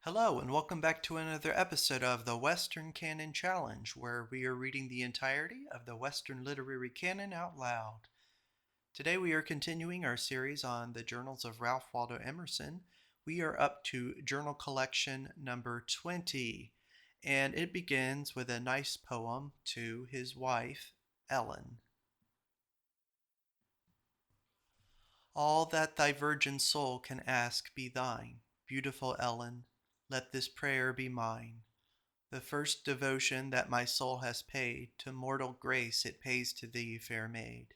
Hello, and welcome back to another episode of the Western Canon Challenge, where we are reading the entirety of the Western literary canon out loud. Today we are continuing our series on the journals of Ralph Waldo Emerson. We are up to journal collection number 20, and it begins with a nice poem to his wife, Ellen. All that thy virgin soul can ask be thine, beautiful Ellen, let this prayer be mine. The first devotion that my soul has paid, to mortal grace it pays to thee, fair maid.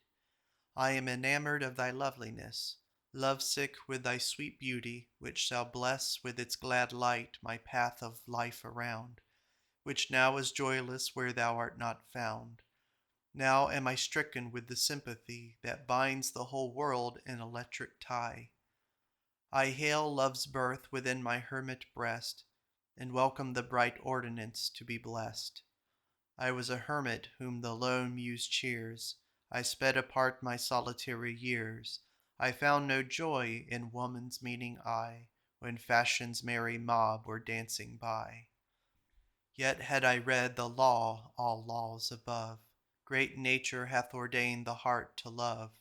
I am enamored of thy loveliness, lovesick with thy sweet beauty, which shall bless with its glad light my path of life around, which now is joyless where thou art not found. Now am I stricken with the sympathy that binds the whole world in electric tie. I hail love's birth within my hermit breast, and welcome the bright ordinance to be blessed. I was a hermit whom the lone muse cheers. I sped apart my solitary years. I found no joy in woman's meaning eye, when fashion's merry mob were dancing by. Yet had I read the law, all laws above, great nature hath ordained the heart to love.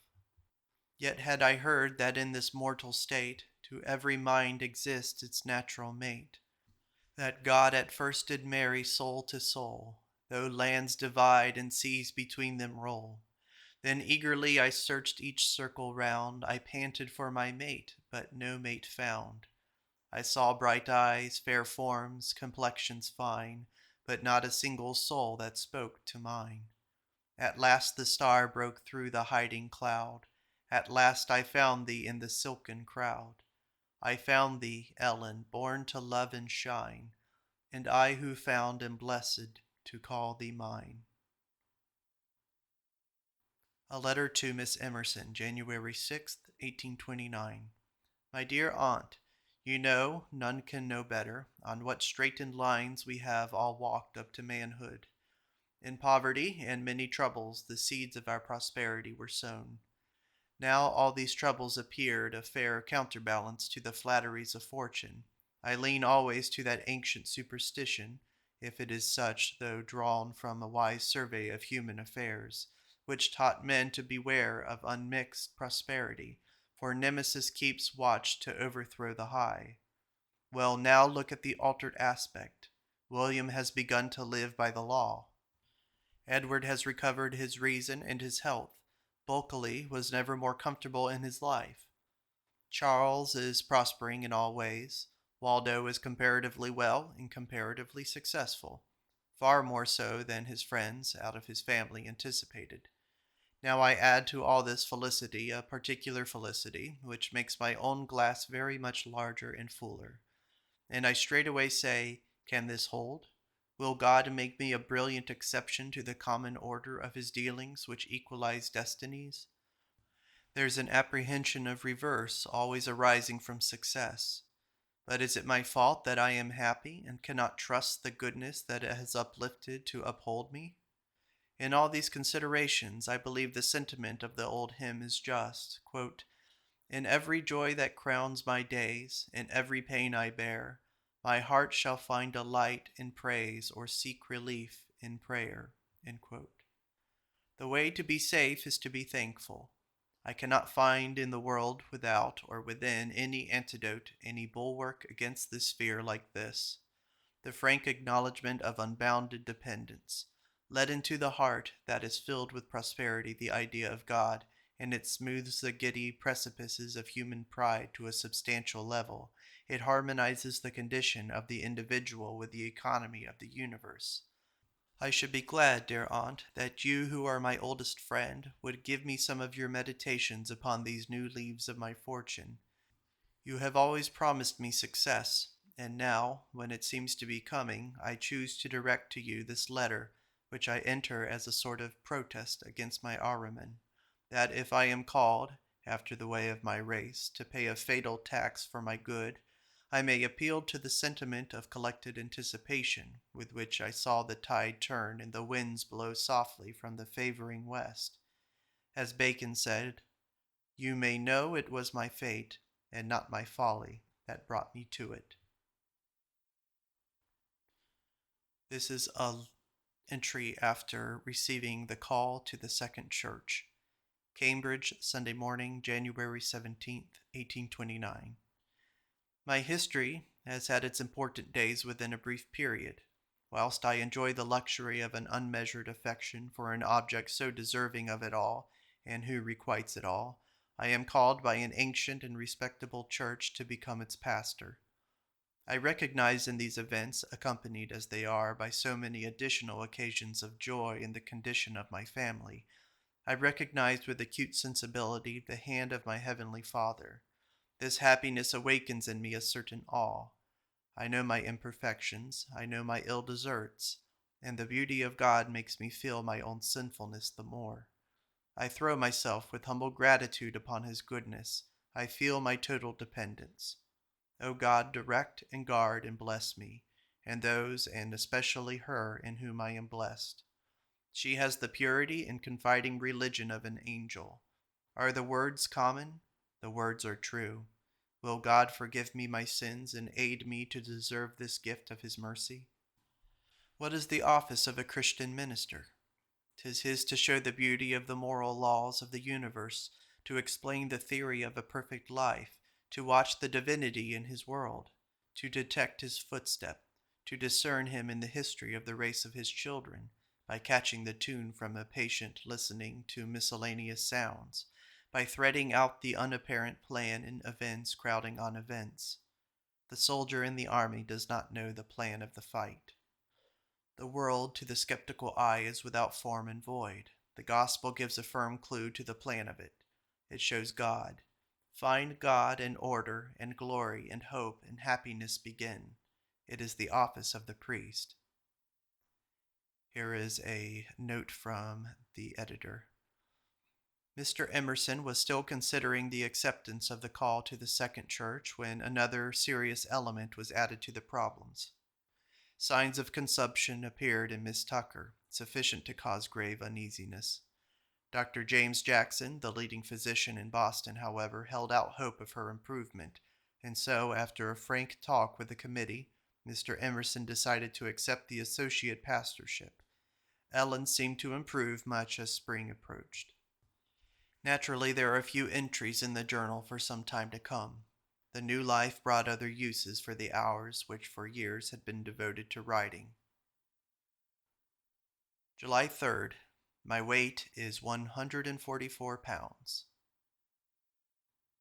Yet had I heard that in this mortal state to every mind exists its natural mate, that God at first did marry soul to soul, though lands divide and seas between them roll. Then eagerly I searched each circle round, I panted for my mate, but no mate found. I saw bright eyes, fair forms, complexions fine, but not a single soul that spoke to mine. At last the star broke through the hiding cloud. At last I found thee in the silken crowd. I found thee, Ellen, born to love and shine, and I who found am blessed to call thee mine. A letter to Miss Emerson, January 6th, 1829. My dear Aunt, you know, none can know better, on what straitened lines we have all walked up to manhood. In poverty and many troubles the seeds of our prosperity were sown. Now all these troubles appeared a fair counterbalance to the flatteries of fortune. I lean always to that ancient superstition, if it is such, though drawn from a wise survey of human affairs, which taught men to beware of unmixed prosperity, for Nemesis keeps watch to overthrow the high. Well, now look at the altered aspect. William has begun to live by the law. Edward has recovered his reason and his health. Bulkeley was never more comfortable in his life. Charles is prospering in all ways. Waldo is comparatively well and comparatively successful, far more so than his friends out of his family anticipated. Now I add to all this felicity a particular felicity, which makes my own glass very much larger and fuller. And I straightway say, can this hold? Will God make me a brilliant exception to the common order of his dealings which equalize destinies? There's an apprehension of reverse always arising from success. But is it my fault that I am happy and cannot trust the goodness that it has uplifted to uphold me? In all these considerations, I believe the sentiment of the old hymn is just. Quote, in every joy that crowns my days, in every pain I bear, my heart shall find delight in praise or seek relief in prayer. The way to be safe is to be thankful. I cannot find in the world without or within any antidote, any bulwark against this fear like this, the frank acknowledgement of unbounded dependence. Let into the heart that is filled with prosperity the idea of God, and it smooths the giddy precipices of human pride to a substantial level. It harmonizes the condition of the individual with the economy of the universe. I should be glad, dear Aunt, that you, who are my oldest friend, would give me some of your meditations upon these new leaves of my fortune. You have always promised me success, and now, when it seems to be coming, I choose to direct to you this letter, which I enter as a sort of protest against my Ahriman, that if I am called, after the way of my race, to pay a fatal tax for my good, I may appeal to the sentiment of collected anticipation, with which I saw the tide turn and the winds blow softly from the favoring west. As Bacon said, you may know it was my fate, and not my folly, that brought me to it. This is a entry after receiving the call to the second church. Cambridge, Sunday morning, January 17th, 1829. My history has had its important days within a brief period. Whilst I enjoy the luxury of an unmeasured affection for an object so deserving of it all, and who requites it all, I am called by an ancient and respectable church to become its pastor. I recognize in these events, accompanied as they are by so many additional occasions of joy in the condition of my family, I recognize with acute sensibility the hand of my heavenly Father. This happiness awakens in me a certain awe. I know my imperfections, I know my ill deserts, and the beauty of God makes me feel my own sinfulness the more. I throw myself with humble gratitude upon His goodness. I feel my total dependence. O God, direct and guard and bless me, and those, and especially her, in whom I am blessed. She has the purity and confiding religion of an angel. Are the words common? The words are true. Will God forgive me my sins and aid me to deserve this gift of His mercy? What is the office of a Christian minister? 'Tis his to show the beauty of the moral laws of the universe, to explain the theory of a perfect life, to watch the divinity in His world, to detect His footstep, to discern Him in the history of the race of His children, by catching the tune from a patient listening to miscellaneous sounds, by threading out the unapparent plan in events crowding on events. The soldier in the army does not know the plan of the fight. The world to the skeptical eye is without form and void. The gospel gives a firm clue to the plan of it. It shows God. Find God, and order and glory and hope and happiness begin. It is the office of the priest. Here is a note from the editor. Mr. Emerson was still considering the acceptance of the call to the second church when another serious element was added to the problems. Signs of consumption appeared in Miss Tucker, sufficient to cause grave uneasiness. Dr. James Jackson, the leading physician in Boston, however, held out hope of her improvement, and so, after a frank talk with the committee, Mr. Emerson decided to accept the associate pastorship. Ellen seemed to improve much as spring approached. Naturally, there are a few entries in the journal for some time to come. The new life brought other uses for the hours which for years had been devoted to writing. July 3rd. My weight is 144 pounds.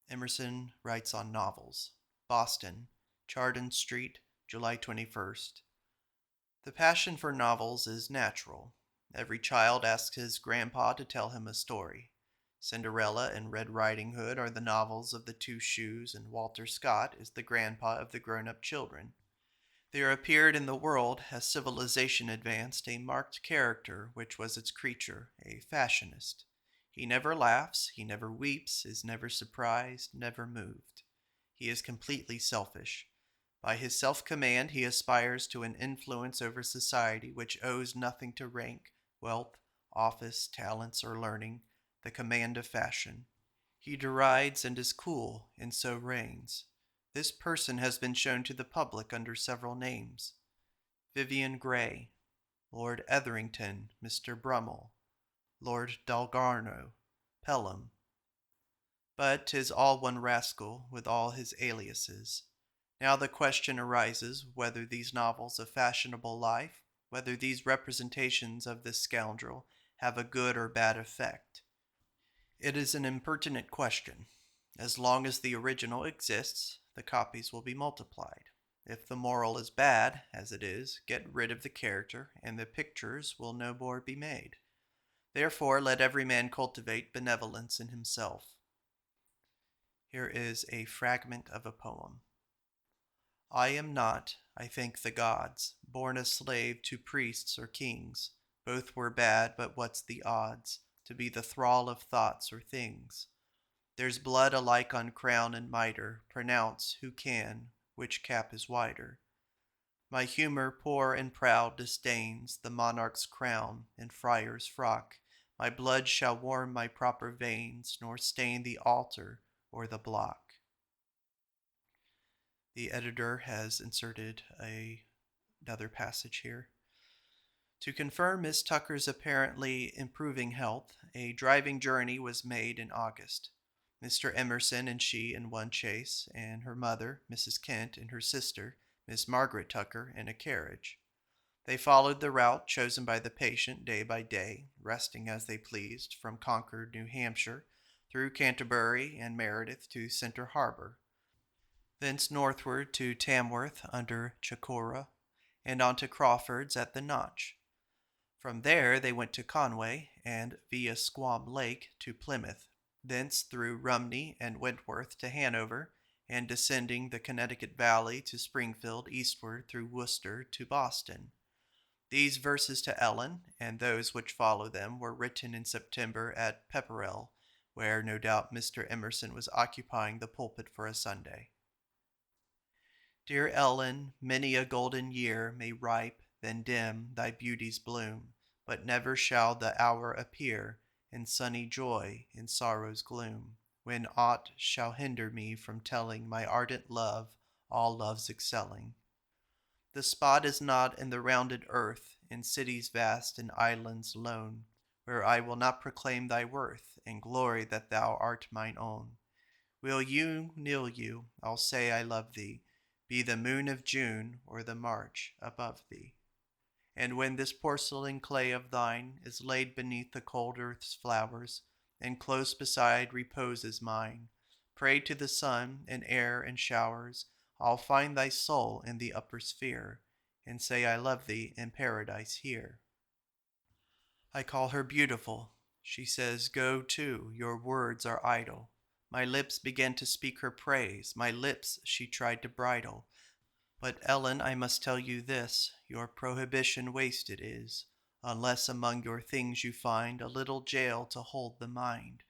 Emerson writes on novels. Boston, Chardon Street, July 21st. The passion for novels is natural. Every child asks his grandpa to tell him a story. Cinderella and Red Riding Hood are the novels of the Two Shoes, and Walter Scott is the grandpa of the grown-up children. There appeared in the world, as civilization advanced, a marked character which was its creature, a fashionist. He never laughs, he never weeps, is never surprised, never moved. He is completely selfish. By his self-command he aspires to an influence over society which owes nothing to rank, wealth, office, talents, or learning, the command of fashion. He derides and is cool, and so reigns. This person has been shown to the public under several names: Vivian Grey, Lord Etherington, Mr. Brummel, Lord Dalgarno, Pelham. But 'tis all one rascal, with all his aliases. Now the question arises whether these novels of fashionable life, whether these representations of this scoundrel, have a good or bad effect. It is an impertinent question. As long as the original exists, the copies will be multiplied. If the moral is bad, as it is, get rid of the character, and the pictures will no more be made. Therefore, let every man cultivate benevolence in himself. Here is a fragment of a poem. I am not, I thank the gods, born a slave to priests or kings. Both were bad, but what's the odds? To be the thrall of thoughts or things. There's blood alike on crown and mitre. Pronounce, who can, which cap is wider. My humor, poor and proud, disdains the monarch's crown and friar's frock. My blood shall warm my proper veins, nor stain the altar or the block. The editor has inserted another passage here. To confirm Miss Tucker's apparently improving health, a driving journey was made in August. Mr. Emerson and she in one chaise, and her mother, Mrs. Kent, and her sister, Miss Margaret Tucker, in a carriage. They followed the route chosen by the patient day by day, resting as they pleased, from Concord, New Hampshire, through Canterbury and Meredith to Center Harbor, thence northward to Tamworth under Chicora, and on to Crawford's at the Notch. From there they went to Conway, and via Squam Lake to Plymouth, thence through Rumney and Wentworth to Hanover, and descending the Connecticut Valley to Springfield eastward through Worcester to Boston. These verses to Ellen, and those which follow them, were written in September at Pepperell, where no doubt Mr. Emerson was occupying the pulpit for a Sunday. Dear Ellen, many a golden year may ripe, then dim thy beauty's bloom, but never shall the hour appear, in sunny joy, in sorrow's gloom, when aught shall hinder me from telling my ardent love, all loves excelling. The spot is not in the rounded earth, in cities vast and islands lone, where I will not proclaim thy worth, and glory that thou art mine own. Will you, nill you, I'll say I love thee, be the moon of June or the March above thee. And when this porcelain clay of thine is laid beneath the cold earth's flowers, and close beside reposes mine, pray to the sun and air and showers, I'll find thy soul in the upper sphere, and say I love thee in paradise here. I call her beautiful. She says, go to, your words are idle. My lips began to speak her praise, my lips she tried to bridle. But Ellen, I must tell you this, your prohibition wasted is, unless among your things you find a little jail to hold the mind.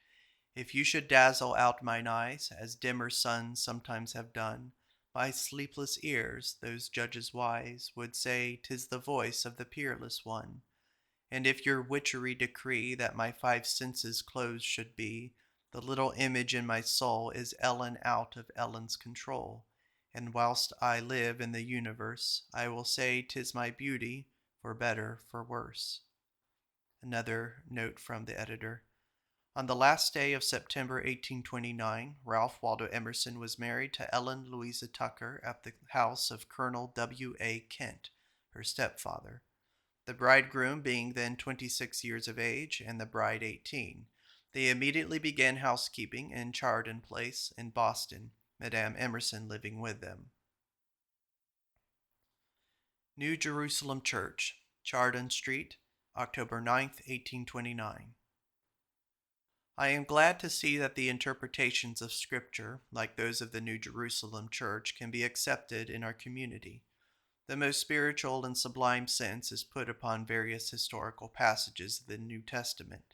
If you should dazzle out mine eyes, as dimmer suns sometimes have done, my sleepless ears, those judges wise, would say 'tis the voice of the peerless one. And if your witchery decree that my five senses closed should be, the little image in my soul is Ellen out of Ellen's control. And whilst I live in the universe, I will say 'tis my beauty, for better, for worse. Another note from the editor. On the last day of September 1829, Ralph Waldo Emerson was married to Ellen Louisa Tucker at the house of Colonel W. A. Kent, her stepfather, the bridegroom being then 26 years of age and the bride 18. They immediately began housekeeping in Chardon Place in Boston, Madame Emerson living with them. New Jerusalem Church, Chardon Street, October 9th, 1829. I am glad to see that the interpretations of Scripture, like those of the New Jerusalem Church, can be accepted in our community. The most spiritual and sublime sense is put upon various historical passages of the New Testament.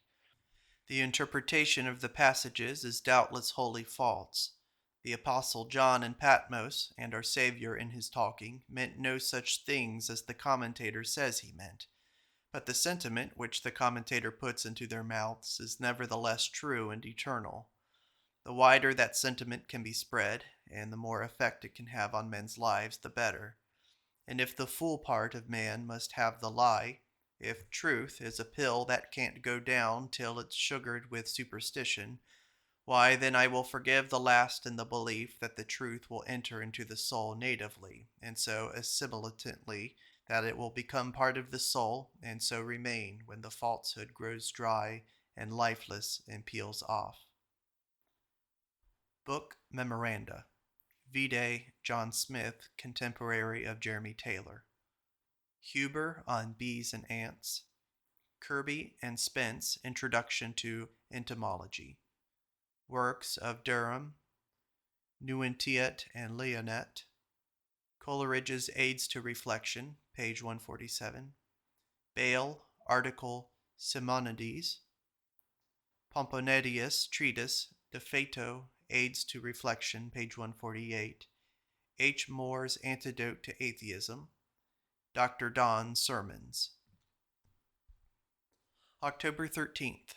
The interpretation of the passages is doubtless wholly false. The Apostle John in Patmos, and our Savior in his talking, meant no such things as the commentator says he meant. But the sentiment which the commentator puts into their mouths is nevertheless true and eternal. The wider that sentiment can be spread, and the more effect it can have on men's lives, the better. And if the fool part of man must have the lie, if truth is a pill that can't go down till it's sugared with superstition, why then I will forgive the last in the belief that the truth will enter into the soul natively, and so assimilately that it will become part of the soul, and so remain when the falsehood grows dry and lifeless and peels off. Book Memoranda. Vide John Smith, contemporary of Jeremy Taylor. Huber on Bees and Ants. Kirby and Spence, Introduction to Entomology. Works of Durham, Nuentiet and Leonet. Coleridge's Aids to Reflection, page 147. Bayle, article Simonides. Pomponedius' treatise De Fato, Aids to Reflection, page 148. H. Moore's Antidote to Atheism. Dr. Don's Sermons. October 13th.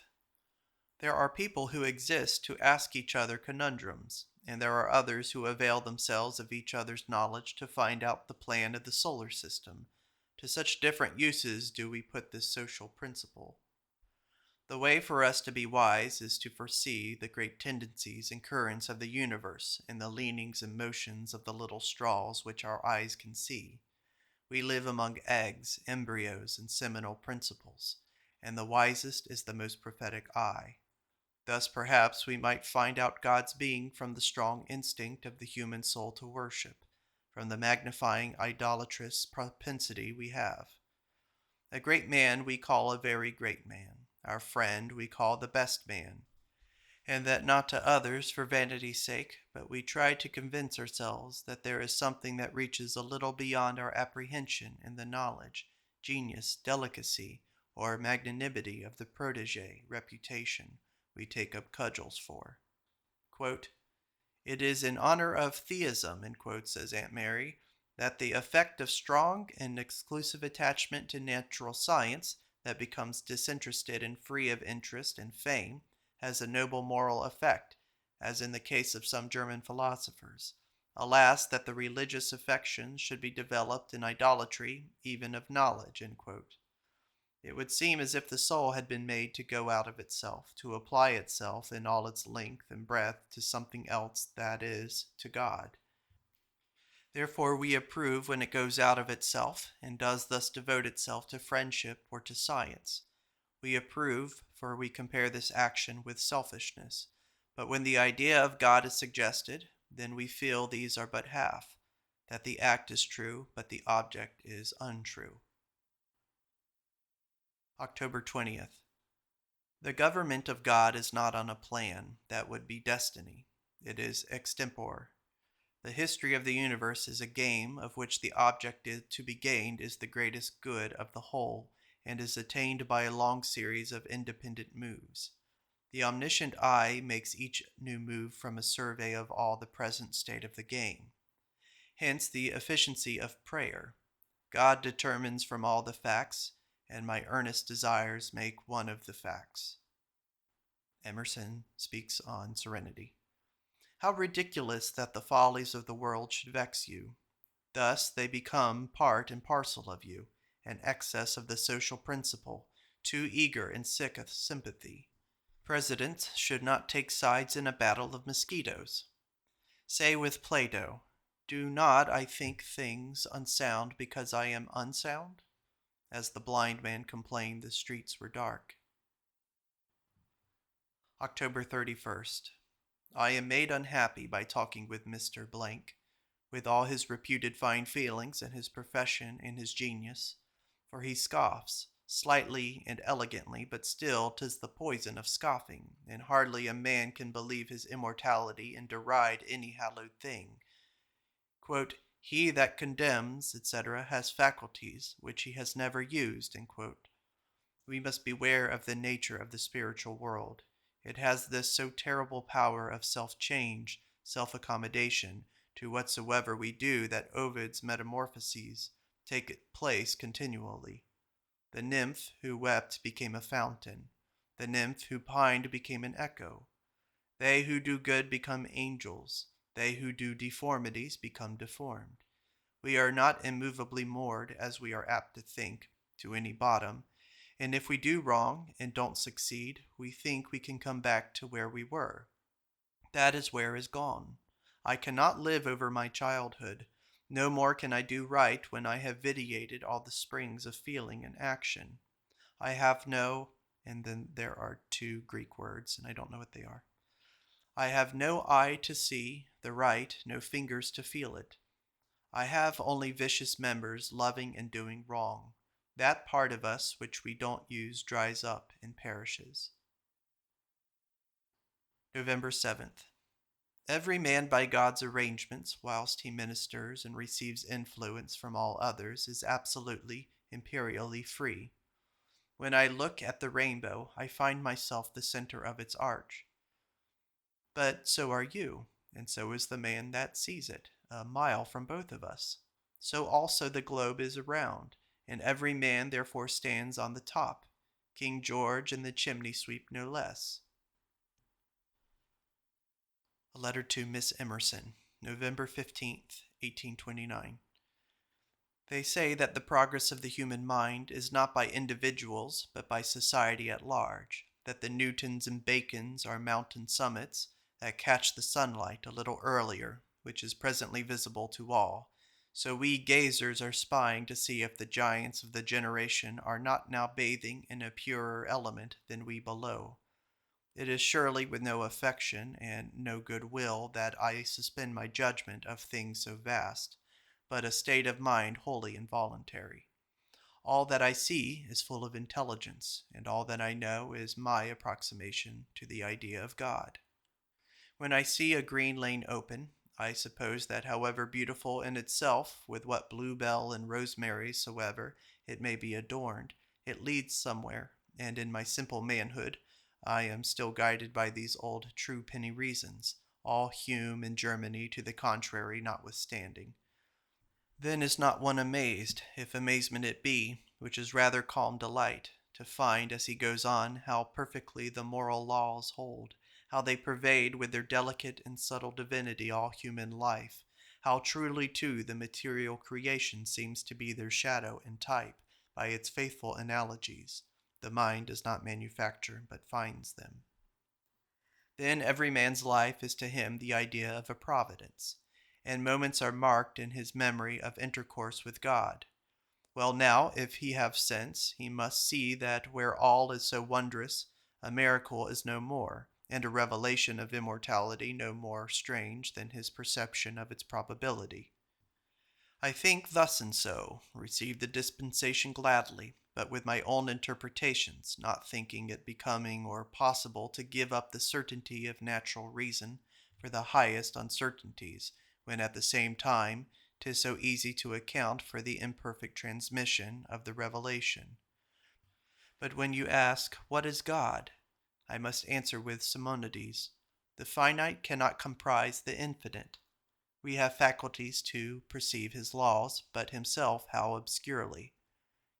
There are people who exist to ask each other conundrums, and there are others who avail themselves of each other's knowledge to find out the plan of the solar system. To such different uses do we put this social principle. The way for us to be wise is to foresee the great tendencies and currents of the universe in the leanings and motions of the little straws which our eyes can see. We live among eggs, embryos, and seminal principles, and the wisest is the most prophetic eye. Thus, perhaps, we might find out God's being from the strong instinct of the human soul to worship, from the magnifying idolatrous propensity we have. A great man we call a very great man. Our friend we call the best man. And that not to others for vanity's sake, but we try to convince ourselves that there is something that reaches a little beyond our apprehension in the knowledge, genius, delicacy, or magnanimity of the protege reputation we take up cudgels for. Quote, "It is in honor of theism," says Aunt Mary, "that the effect of strong and exclusive attachment to natural science that becomes disinterested and free of interest and fame has a noble moral effect, as in the case of some German philosophers. Alas, that the religious affections should be developed in idolatry even of knowledge." It would seem as if the soul had been made to go out of itself, to apply itself in all its length and breadth to something else, that is, to God. Therefore we approve when it goes out of itself, and does thus devote itself to friendship or to science. We approve, for we compare this action with selfishness. But when the idea of God is suggested, then we feel these are but half, that the act is true, but the object is untrue. October 20th. The government of God is not on a plan that would be destiny. It is extempore. The history of the universe is a game of which the object to be gained is the greatest good of the whole, and is attained by a long series of independent moves. The omniscient eye makes each new move from a survey of all the present state of the game. Hence the efficiency of prayer. God determines from all the facts, and my earnest desires make one of the facts. Emerson speaks on serenity. How ridiculous that the follies of the world should vex you. Thus they become part and parcel of you, an excess of the social principle, too eager and sick of sympathy. Presidents should not take sides in a battle of mosquitoes. Say with Plato, "Do not I think things unsound because I am unsound?" As the blind man complained the streets were dark. October 31st. I am made unhappy by talking with Mr. Blank, with all his reputed fine feelings and his profession and his genius, for he scoffs, slightly and elegantly, but still 'tis the poison of scoffing, and hardly a man can believe his immortality and deride any hallowed thing. Quote, "He that condemns, etc., has faculties which he has never used." We must beware of the nature of the spiritual world. It has this so terrible power of self-change, self-accommodation to whatsoever we do, that Ovid's metamorphoses take place continually. The nymph who wept became a fountain. The nymph who pined became an echo. They who do good become angels. They who do deformities become deformed. We are not immovably moored, as we are apt to think, to any bottom, and if we do wrong and don't succeed, we think we can come back to where we were. That is where is gone. I cannot live over my childhood. No more can I do right when I have vitiated all the springs of feeling and action. I have no, and then there are two Greek words, and I don't know what they are. I have no eye to see the right, no fingers to feel it. I have only vicious members loving and doing wrong. That part of us which we don't use dries up and perishes. November 7th. Every man by God's arrangements, whilst he ministers and receives influence from all others, is absolutely, imperially free. When I look at the rainbow, I find myself the center of its arch. But so are you, and so is the man that sees it, a mile from both of us. So also the globe is around, and every man therefore stands on the top, King George and the chimney sweep no less. A letter to Miss Emerson, November 15th, 1829. They say that the progress of the human mind is not by individuals, but by society at large, that the Newtons and Bacons are mountain summits that catch the sunlight a little earlier, which is presently visible to all. So we gazers are spying to see if the giants of the generation are not now bathing in a purer element than we below. It is surely with no affection and no good will that I suspend my judgment of things so vast, but a state of mind wholly involuntary. All that I see is full of intelligence, and all that I know is my approximation to the idea of God. When I see a green lane open, I suppose that however beautiful in itself, with what bluebell and rosemary soever it may be adorned, it leads somewhere, and in my simple manhood I am still guided by these old true penny reasons, all Hume and Germany to the contrary notwithstanding. Then is not one amazed, if amazement it be, which is rather calm delight, to find as he goes on how perfectly the moral laws hold, how they pervade with their delicate and subtle divinity all human life, how truly too the material creation seems to be their shadow and type, by its faithful analogies. The mind does not manufacture, but finds them. Then every man's life is to him the idea of a providence, and moments are marked in his memory of intercourse with God. Well, now, if he have sense, he must see that where all is so wondrous, a miracle is no more, and a revelation of immortality no more strange than his perception of its probability. I think thus and so, receive the dispensation gladly, but with my own interpretations, not thinking it becoming or possible to give up the certainty of natural reason for the highest uncertainties, when at the same time 'tis so easy to account for the imperfect transmission of the revelation. But when you ask, what is God? I must answer with Simonides, the finite cannot comprise the infinite. We have faculties to perceive his laws, but himself how obscurely.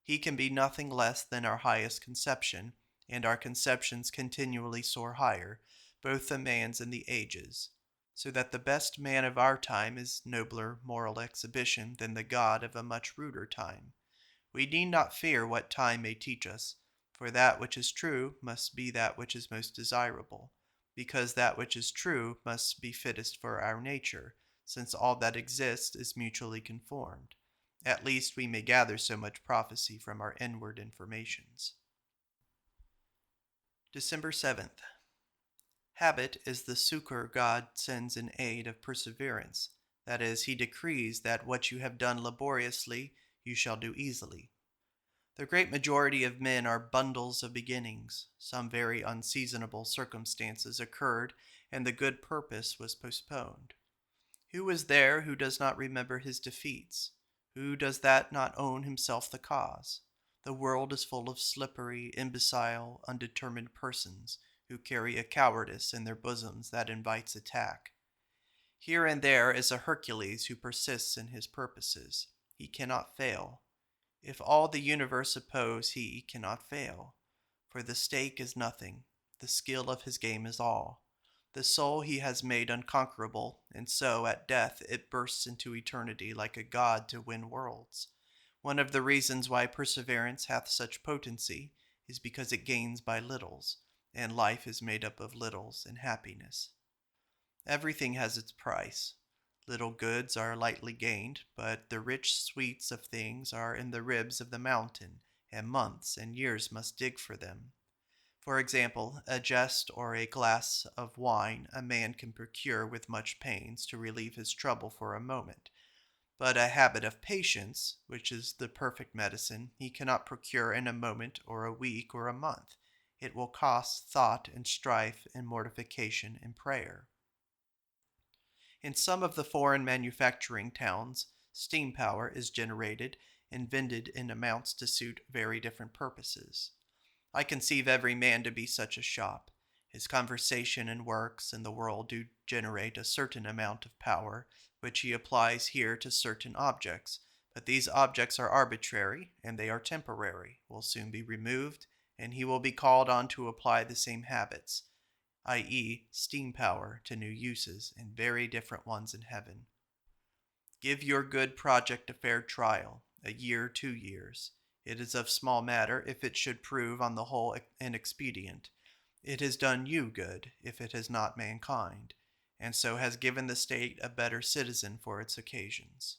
He can be nothing less than our highest conception, and our conceptions continually soar higher, both the man's and the ages, so that the best man of our time is nobler moral exhibition than the God of a much ruder time. We need not fear what time may teach us, for that which is true must be that which is most desirable, because that which is true must be fittest for our nature, since all that exists is mutually conformed. At least we may gather so much prophecy from our inward informations. December 7th. Habit is the succor God sends in aid of perseverance. That is, he decrees that what you have done laboriously you shall do easily. The great majority of men are bundles of beginnings. Some very unseasonable circumstances occurred, and the good purpose was postponed. Who is there who does not remember his defeats? Who does that not own himself the cause? The world is full of slippery, imbecile, undetermined persons who carry a cowardice in their bosoms that invites attack. Here and there is a Hercules who persists in his purposes. He cannot fail. If all the universe oppose, he cannot fail. For the stake is nothing. The skill of his game is all. The soul he has made unconquerable, and so at death it bursts into eternity like a god to win worlds. One of the reasons why perseverance hath such potency is because it gains by littles, and life is made up of littles and happiness. Everything has its price. Little goods are lightly gained, but the rich sweets of things are in the ribs of the mountain, and months and years must dig for them. For example, a jest or a glass of wine a man can procure with much pains to relieve his trouble for a moment, but a habit of patience, which is the perfect medicine, he cannot procure in a moment or a week or a month. It will cost thought and strife and mortification and prayer. In some of the foreign manufacturing towns, steam power is generated and vended in amounts to suit very different purposes. I conceive every man to be such a shop. His conversation and works in the world do generate a certain amount of power, which he applies here to certain objects, but these objects are arbitrary, and they are temporary, will soon be removed, and he will be called on to apply the same habits, i.e., steam power, to new uses, and very different ones in heaven. Give your good project a fair trial, a year, 2 years. It is of small matter if it should prove on the whole inexpedient. It has done you good if it has not mankind, and so has given the state a better citizen for its occasions.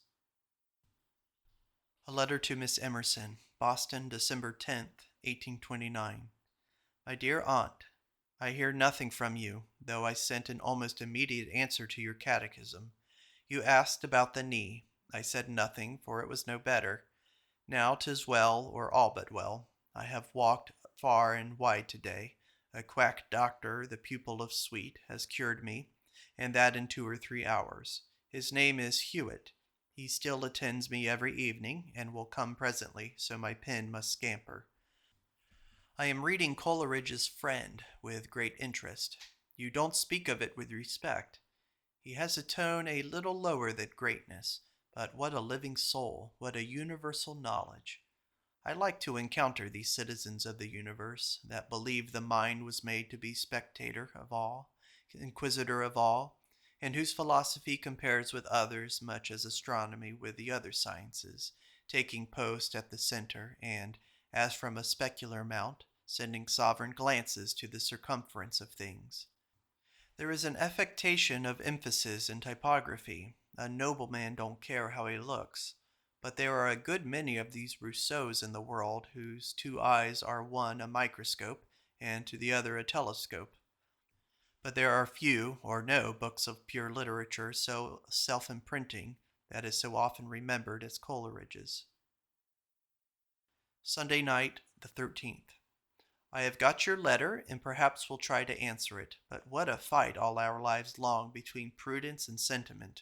A letter to Miss Emerson, Boston, December 10th, 1829. My dear Aunt, I hear nothing from you, though I sent an almost immediate answer to your catechism. You asked about the knee. I said nothing, for it was no better. Now 'tis well, or all but well. I have walked far and wide today. A quack doctor, the pupil of Sweet, has cured me, and that in 2 or 3 hours. His name is Hewitt. He still attends me every evening, and will come presently, so my pen must scamper. I am reading Coleridge's Friend with great interest. You don't speak of it with respect. He has a tone a little lower than greatness, but what a living soul, what a universal knowledge. I like to encounter these citizens of the universe that believe the mind was made to be spectator of all, inquisitor of all, and whose philosophy compares with others much as astronomy with the other sciences, taking post at the center, and, as from a specular mount, sending sovereign glances to the circumference of things. There is an affectation of emphasis in typography. A nobleman don't care how he looks. But there are a good many of these Rousseaus in the world whose two eyes are one a microscope and to the other a telescope. But there are few or no books of pure literature so self-imprinting, that is so often remembered as Coleridge's. Sunday night, the 13th. I have got your letter, and perhaps will try to answer it, but what a fight all our lives long between prudence and sentiment.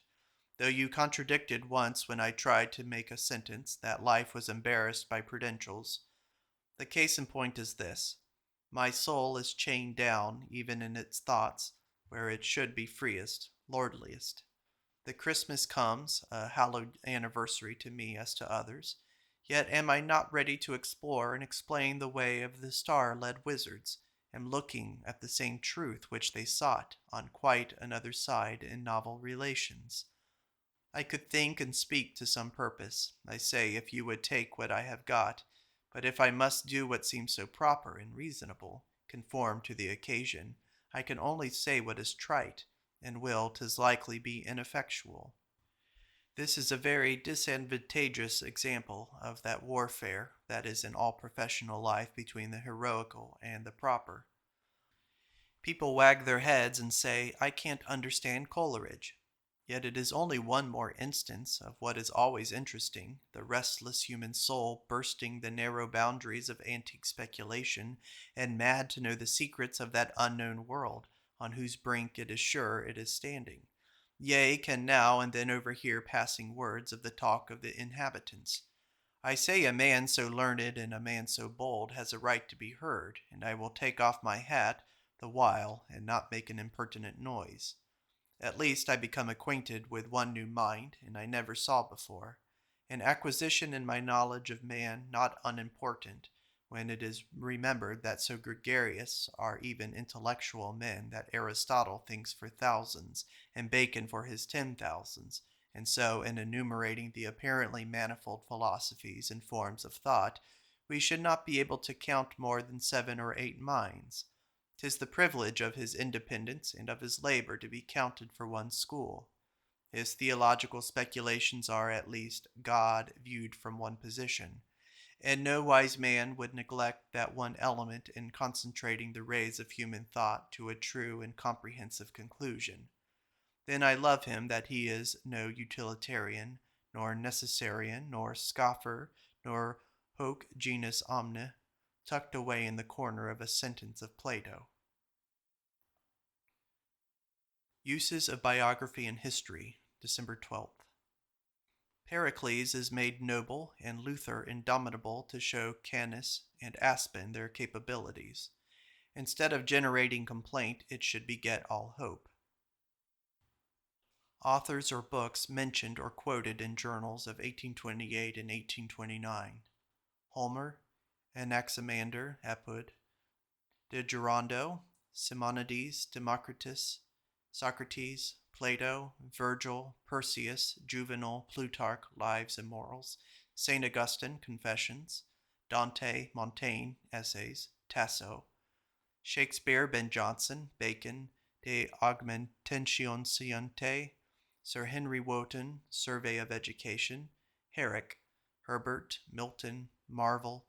Though you contradicted once when I tried to make a sentence that life was embarrassed by prudentials. The case in point is this. My soul is chained down, even in its thoughts, where it should be freest, lordliest. The Christmas comes, a hallowed anniversary to me as to others, yet am I not ready to explore and explain the way of the star-led wizards, am looking at the same truth which they sought on quite another side in novel relations. I could think and speak to some purpose, I say, if you would take what I have got, but if I must do what seems so proper and reasonable, conform to the occasion, I can only say what is trite, and will, 'tis likely, be ineffectual. This is a very disadvantageous example of that warfare that is in all professional life between the heroical and the proper. People wag their heads and say, I can't understand Coleridge. Yet it is only one more instance of what is always interesting, the restless human soul bursting the narrow boundaries of antique speculation, and mad to know the secrets of that unknown world, on whose brink it is sure it is standing. Yea, can now and then overhear passing words of the talk of the inhabitants. I say a man so learned and a man so bold has a right to be heard, and I will take off my hat the while and not make an impertinent noise. At least I become acquainted with one new mind, and I never saw before, an acquisition in my knowledge of man not unimportant, when it is remembered that so gregarious are even intellectual men that Aristotle thinks for thousands, and Bacon for his 10,000s, and so in enumerating the apparently manifold philosophies and forms of thought, we should not be able to count more than 7 or 8 minds. 'Tis the privilege of his independence and of his labor to be counted for one school. His theological speculations are, at least, God viewed from one position, and no wise man would neglect that one element in concentrating the rays of human thought to a true and comprehensive conclusion. Then I love him that he is no utilitarian, nor necessarian, nor scoffer, nor hoc genus omne, tucked away in the corner of a sentence of Plato. Uses of Biography and History, December 12th. Pericles is made noble and Luther indomitable to show Canis and Aspen their capabilities. Instead of generating complaint, it should beget all hope. Authors or books mentioned or quoted in journals of 1828 and 1829. Homer, Anaximander, Epod, de Gerando, Simonides, Democritus, Socrates, Plato, Virgil, Persius, Juvenal, Plutarch, Lives and Morals, St. Augustine, Confessions. Dante, Montaigne, Essays. Tasso. Shakespeare, Ben Jonson, Bacon, De Augmentatione. Sir Henry Wotton, Survey of Education. Herrick, Herbert, Milton, Marvell.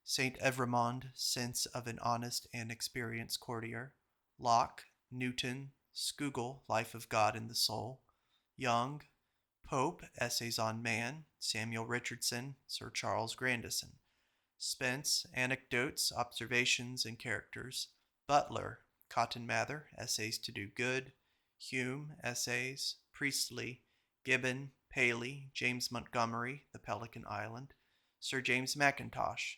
St. Evremond, Sense of an Honest and Experienced Courtier. Locke, Newton, Scougal, Life of God and the Soul. Young, Pope, Essays on Man. Samuel Richardson, Sir Charles Grandison. Spence, Anecdotes, Observations, and Characters. Butler, Cotton Mather, Essays to Do Good. Hume, Essays. Priestley, Gibbon, Paley, James Montgomery, The Pelican Island. Sir James Mackintosh,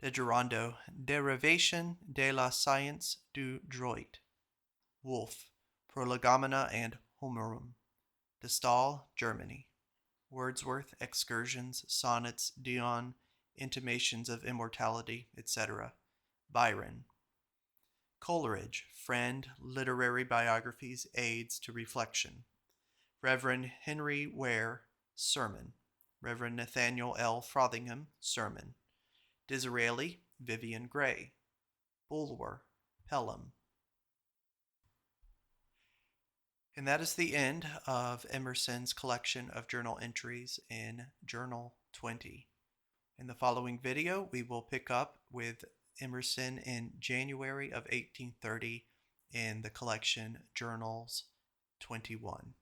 De Gerando, Derivation de la Science du Droit. Wolff, Prolegomena and Homerum. De Stael, Germany. Wordsworth, Excursions, Sonnets, Dion, Intimations of Immortality, etc. Byron. Coleridge, Friend, Literary Biographies, Aids to Reflection. Reverend Henry Ware, Sermon. Reverend Nathaniel L. Frothingham, Sermon. Disraeli, Vivian Gray. Bulwer, Pelham. And that is the end of Emerson's collection of journal entries in Journal 20. In the following video, we will pick up with Emerson in January of 1830 in the collection Journals 21.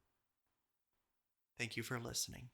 Thank you for listening.